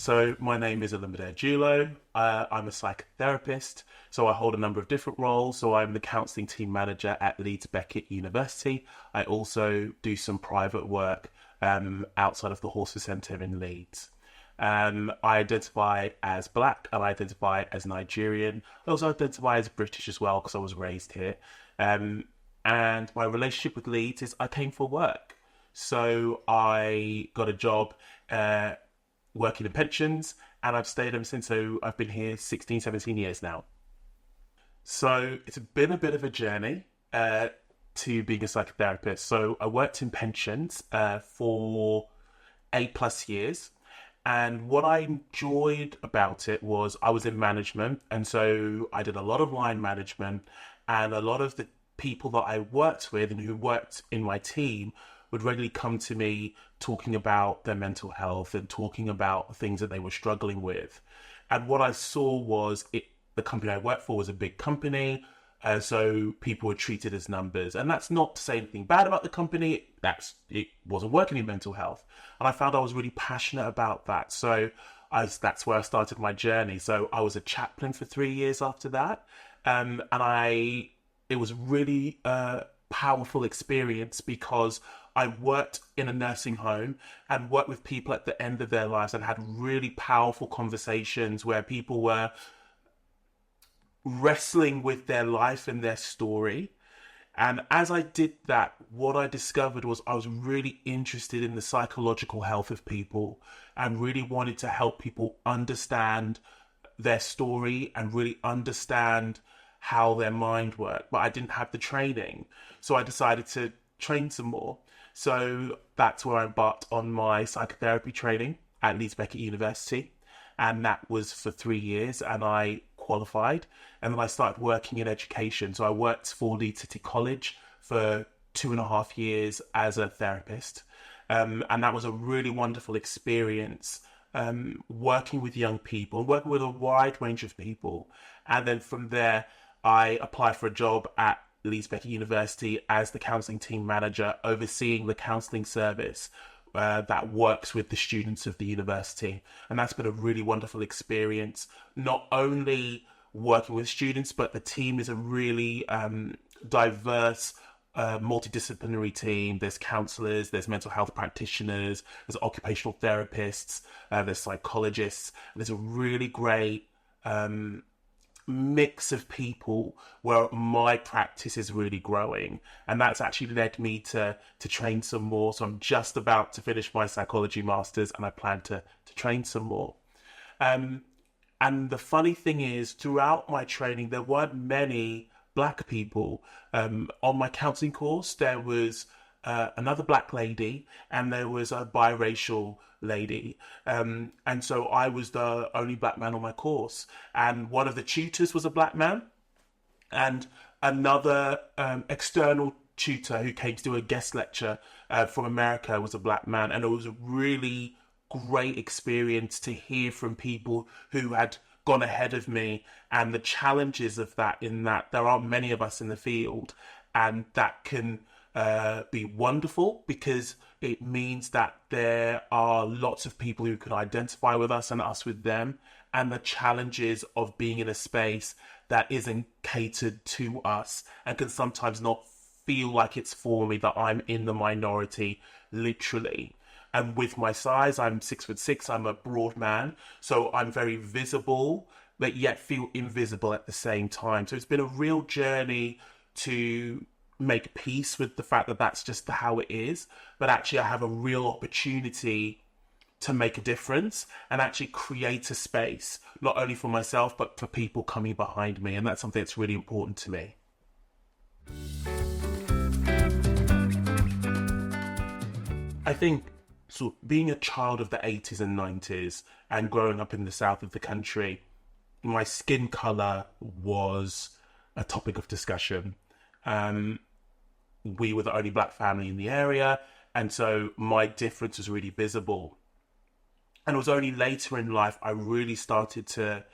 So my name is Olumide Ajulo. I'm a psychotherapist, so I hold a number of different roles. So I'm the counselling team manager at Leeds Beckett University. I also do some private work outside of the Horses Centre in Leeds. I identify as black and I identify as Nigerian. I also identify as British as well because I was raised here. And my relationship with Leeds is I came for work. So I got a job working in pensions, and I've stayed ever since. So I've been here 16, 17 years now. So it's been a bit of a journey to being a psychotherapist. So I worked in pensions for 8+ years. And what I enjoyed about it was I was in management. And so I did a lot of line management, and a lot of the people that I worked with and who worked in my team would regularly come to me talking about their mental health and talking about things that they were struggling with. And what I saw was the company I worked for was a big company, so people were treated as numbers. And that's not to say anything bad about the company. It wasn't working in mental health. And I found I was really passionate about that. So that's where I started my journey. So I was a chaplain for 3 years after that. It was really powerful experience because I worked in a nursing home and worked with people at the end of their lives and had really powerful conversations where people were wrestling with their life and their story. And as I did that, what I discovered was I was really interested in the psychological health of people and really wanted to help people understand their story and really understand how their mind worked. But I didn't have the training. So I decided to train some more. So that's where I embarked on my psychotherapy training at Leeds Beckett University. And that was for 3 years, and I qualified. And then I started working in education. So I worked for Leeds City College for 2.5 years as a therapist. And that was a really wonderful experience, working with young people, working with a wide range of people. And then from there, I applied for a job at Leeds Beckett University as the counselling team manager, overseeing the counselling service that works with the students of the university. And that's been a really wonderful experience, not only working with students, but the team is a really diverse, multidisciplinary team. There's counsellors, there's mental health practitioners, there's occupational therapists, there's psychologists. There's a really great mix of people where my practice is really growing, and that's actually led me to train some more. So I'm just about to finish my psychology masters, and I plan to train some more. And the funny thing is, throughout my training, there weren't many black people. On my counselling course, there was another black lady, and there was a biracial lady. And so I was the only black man on my course. And one of the tutors was a black man. And another external tutor who came to do a guest lecture from America was a black man. And it was a really great experience to hear from people who had gone ahead of me and the challenges of that, in that there aren't many of us in the field. And that can be wonderful because it means that there are lots of people who can identify with us and us with them, and the challenges of being in a space that isn't catered to us and can sometimes not feel like it's for me, that I'm in the minority, literally. And with my size, I'm 6'6", I'm a broad man, so I'm very visible, but yet feel invisible at the same time. So it's been a real journey to make peace with the fact that that's just how it is, but actually I have a real opportunity to make a difference and actually create a space, not only for myself, but for people coming behind me. And that's something that's really important to me. I think being a child of the 80s and 90s and growing up in the south of the country, my skin colour was a topic of discussion. We were the only black family in the area, and so my difference was really visible. And it was only later in life I really started to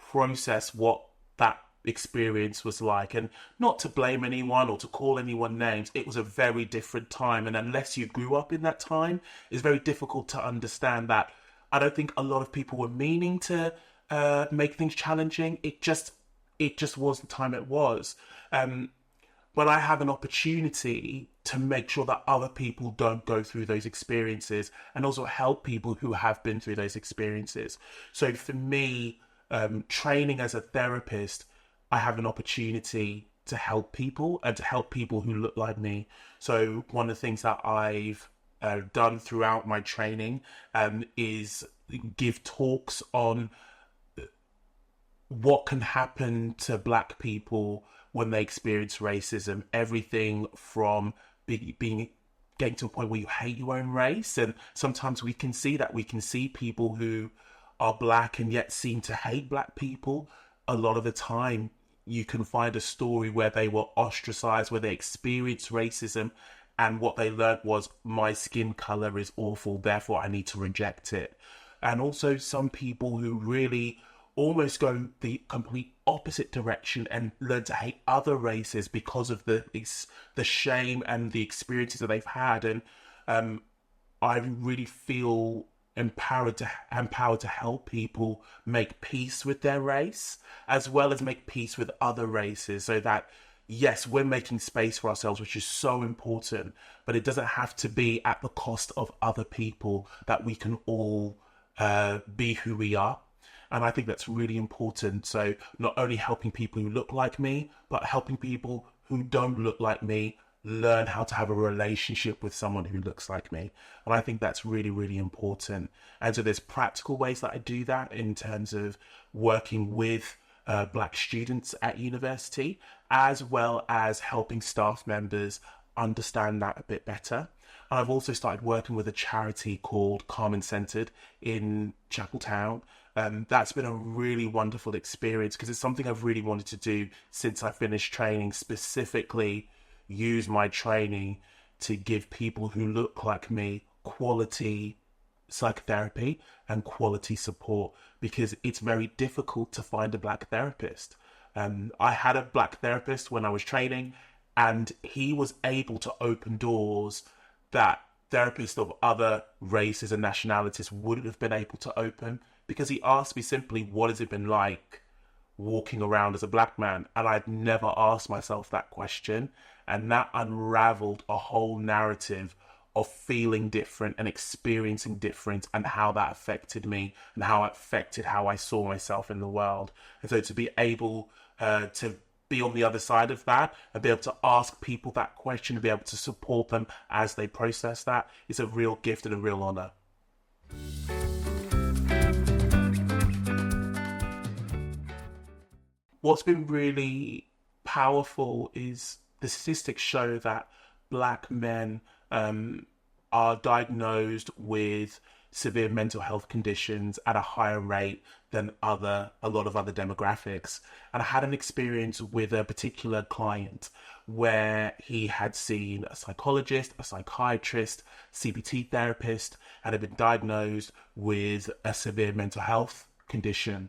process what that experience was like. And not to blame anyone or to call anyone names, it was a very different time. And unless you grew up in that time, it's very difficult to understand that I don't think a lot of people were meaning to make things challenging. It just was the time it was. But I have an opportunity to make sure that other people don't go through those experiences, and also help people who have been through those experiences. So for me, training as a therapist, I have an opportunity to help people, and to help people who look like me. So one of the things that I've done throughout my training is give talks on what can happen to Black people when they experience racism. Everything from being getting to a point where you hate your own race, and sometimes we can see that. We can see people who are Black and yet seem to hate Black people. A lot of the time, you can find a story where they were ostracized, where they experienced racism, and what they learned was, my skin color is awful, therefore I need to reject it. And also some people who really almost go the complete opposite direction and learn to hate other races because of the shame and the experiences that they've had. And I really feel empowered to help people make peace with their race, as well as make peace with other races, so that, yes, we're making space for ourselves, which is so important, but it doesn't have to be at the cost of other people, that we can all be who we are. And I think that's really important. So not only helping people who look like me, but helping people who don't look like me learn how to have a relationship with someone who looks like me. And I think that's really, really important. And so there's practical ways that I do that, in terms of working with Black students at university, as well as helping staff members understand that a bit better. And I've also started working with a charity called Calm and Centered in Chapeltown. That's been a really wonderful experience, because it's something I've really wanted to do since I finished training, specifically use my training to give people who look like me quality psychotherapy and quality support, because it's very difficult to find a Black therapist. I had a Black therapist when I was training, and he was able to open doors that therapists of other races and nationalities wouldn't have been able to open, because he asked me simply, what has it been like walking around as a Black man? And I'd never asked myself that question. And that unraveled a whole narrative of feeling different and experiencing difference, and how that affected me, and how it affected how I saw myself in the world. And so to be able to be on the other side of that, and be able to ask people that question, and be able to support them as they process that, is a real gift and a real honor. What's been really powerful is the statistics show that Black men are diagnosed with severe mental health conditions at a higher rate than a lot of other demographics. And I had an experience with a particular client where he had seen a psychologist, a psychiatrist, CBT therapist, and had been diagnosed with a severe mental health condition.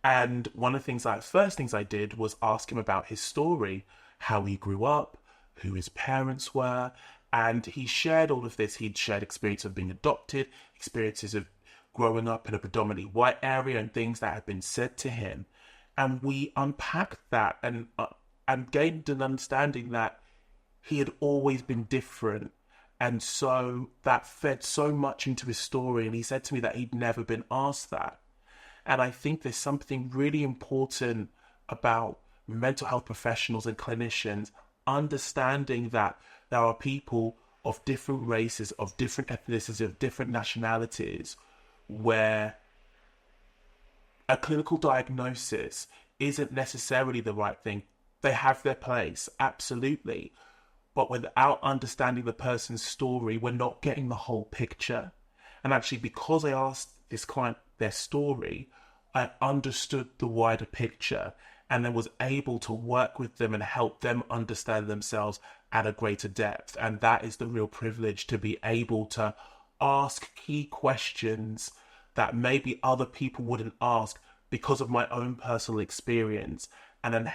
And one of the first things I did was ask him about his story, how he grew up, who his parents were. And he shared all of this. He'd shared experience of being adopted, experiences of growing up in a predominantly white area, and things that had been said to him. And we unpacked that and gained an understanding that he had always been different. And so that fed so much into his story. And he said to me that he'd never been asked that. And I think there's something really important about mental health professionals and clinicians understanding that there are people of different races, of different ethnicities, of different nationalities, where a clinical diagnosis isn't necessarily the right thing. They have their place, absolutely. But without understanding the person's story, we're not getting the whole picture. And actually, because I asked this client their story, I understood the wider picture, and then was able to work with them and help them understand themselves at a greater depth. And that is the real privilege, to be able to ask key questions that maybe other people wouldn't ask because of my own personal experience, and then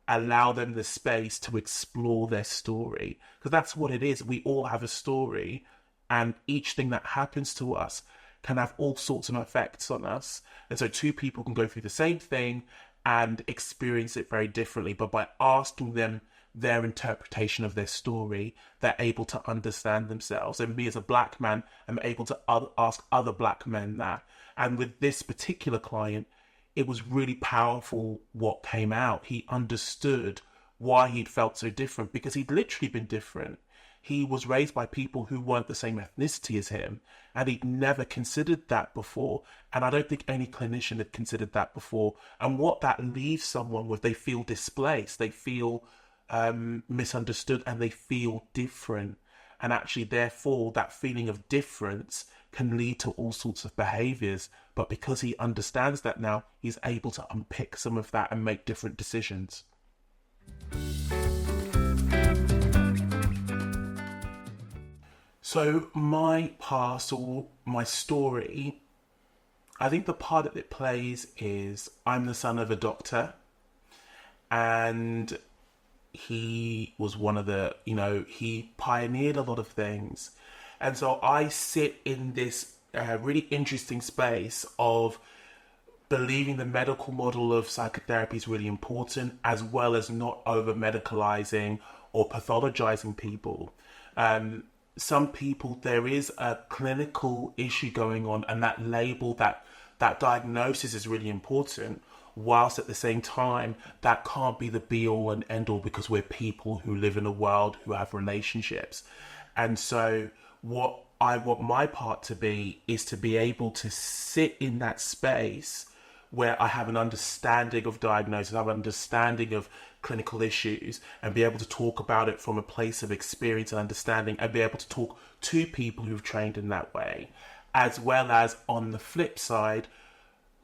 allow them the space to explore their story. Because that's what it is. We all have a story, and each thing that happens to us can have all sorts of effects on us. And so two people can go through the same thing and experience it very differently. But by asking them their interpretation of their story, they're able to understand themselves. And me as a black man, I'm able to ask other black men that. And with this particular client, it was really powerful what came out. He understood why he'd felt so different, because he'd literally been different. He was raised by people who weren't the same ethnicity as him, and he'd never considered that before. And I don't think any clinician had considered that before. And what that leaves someone with, they feel displaced, they feel misunderstood, and they feel different. And actually, therefore, that feeling of difference can lead to all sorts of behaviors. But because he understands that now, he's able to unpick some of that and make different decisions. So my past, or my story, I think the part that it plays is I'm the son of a doctor, and he was one of the, he pioneered a lot of things. And so I sit in this really interesting space of believing the medical model of psychotherapy is really important, as well as not over medicalizing or pathologizing people. Some people, there is a clinical issue going on, and that label, that diagnosis is really important, whilst at the same time that can't be the be all and end all, because we're people who live in a world, who have relationships. And so what I want my part to be is to be able to sit in that space where I have an understanding of diagnosis, I have an understanding of clinical issues, and be able to talk about it from a place of experience and understanding, and be able to talk to people who've trained in that way, as well as, on the flip side,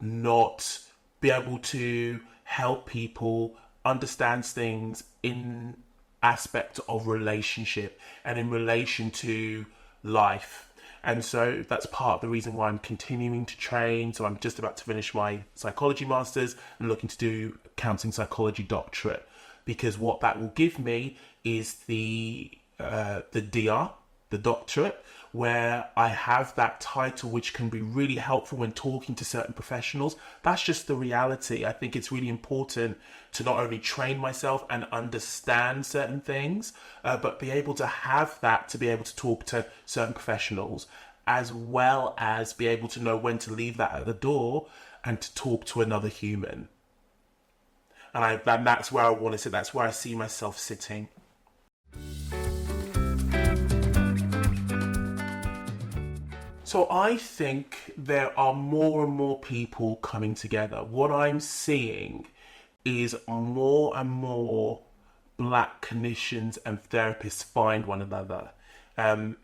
not be able to help people understand things in aspect of relationship and in relation to life. And so that's part of the reason why I'm continuing to train. So I'm just about to finish my psychology masters and looking to do counselling psychology doctorate, because what that will give me is the DR, the doctorate, where I have that title, which can be really helpful when talking to certain professionals. That's just the reality. I think it's really important to not only train myself and understand certain things, but be able to have that to be able to talk to certain professionals, as well as be able to know when to leave that at the door and to talk to another human. And that's where I want to sit. That's where I see myself sitting. So I think there are more and more people coming together. What I'm seeing is more and more black clinicians and therapists find one another.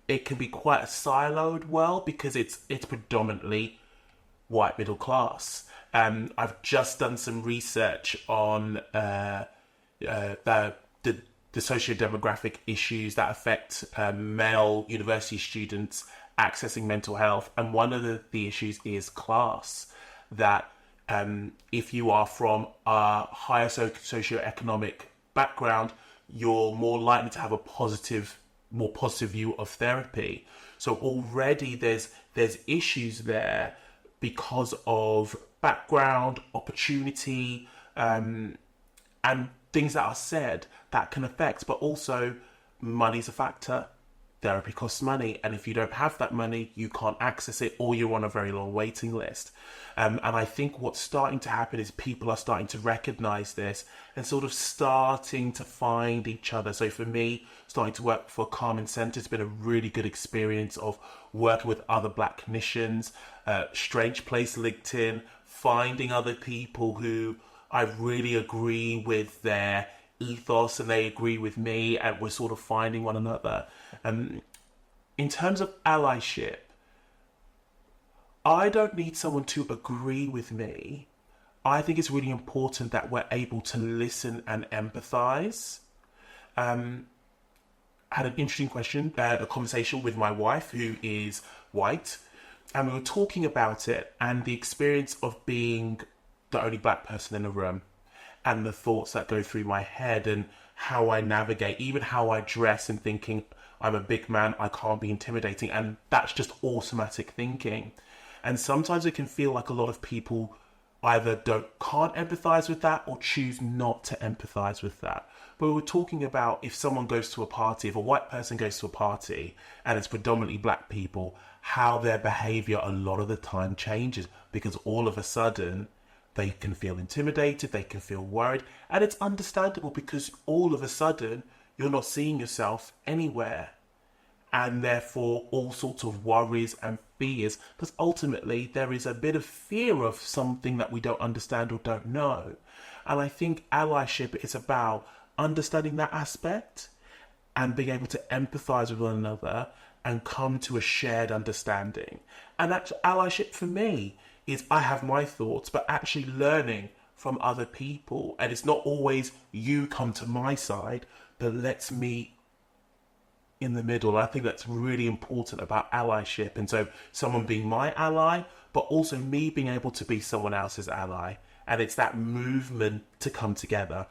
It can be quite a siloed world because it's predominantly white middle class. I've just done some research on the socio-demographic issues that affect male university students accessing mental health, and one of the issues is class. That if you are from a higher socioeconomic background, you're more likely to have a more positive view of therapy. So already there's issues there because of background, opportunity, and things that are said that can affect. But also, money's a factor. Therapy costs money, and if you don't have that money, you can't access it, or you're on a very long waiting list. And I think what's starting to happen is people are starting to recognize this and sort of starting to find each other. So for me, starting to work for Carmen Centre has been a really good experience of working with other black clinicians. Strange Place LinkedIn, finding other people who I really agree with their ethos and they agree with me, and we're sort of finding one another. In terms of allyship, I don't need someone to agree with me. I think it's really important that we're able to listen and empathize. I had an interesting a conversation with my wife, who is white, and we were talking about it and the experience of being the only black person in a room, and the thoughts that go through my head, and how I navigate, even how I dress, and thinking I'm a big man, I can't be intimidating, and that's just automatic thinking. And sometimes it can feel like a lot of people either can't empathize with that or choose not to empathize with that. But we're talking about if someone goes to a party, if a white person goes to a party and it's predominantly black people, how their behavior a lot of the time changes, because all of a sudden they can feel intimidated, they can feel worried, and it's understandable because all of a sudden you're not seeing yourself anywhere. And therefore all sorts of worries and fears, because ultimately there is a bit of fear of something that we don't understand or don't know. And I think allyship is about understanding that aspect and being able to empathize with one another and come to a shared understanding. And actually, allyship for me is I have my thoughts, but actually learning from other people. And it's not always you come to my side, but let's meet in the middle. I think that's really important about allyship. And so someone being my ally, but also me being able to be someone else's ally. And it's that movement to come together.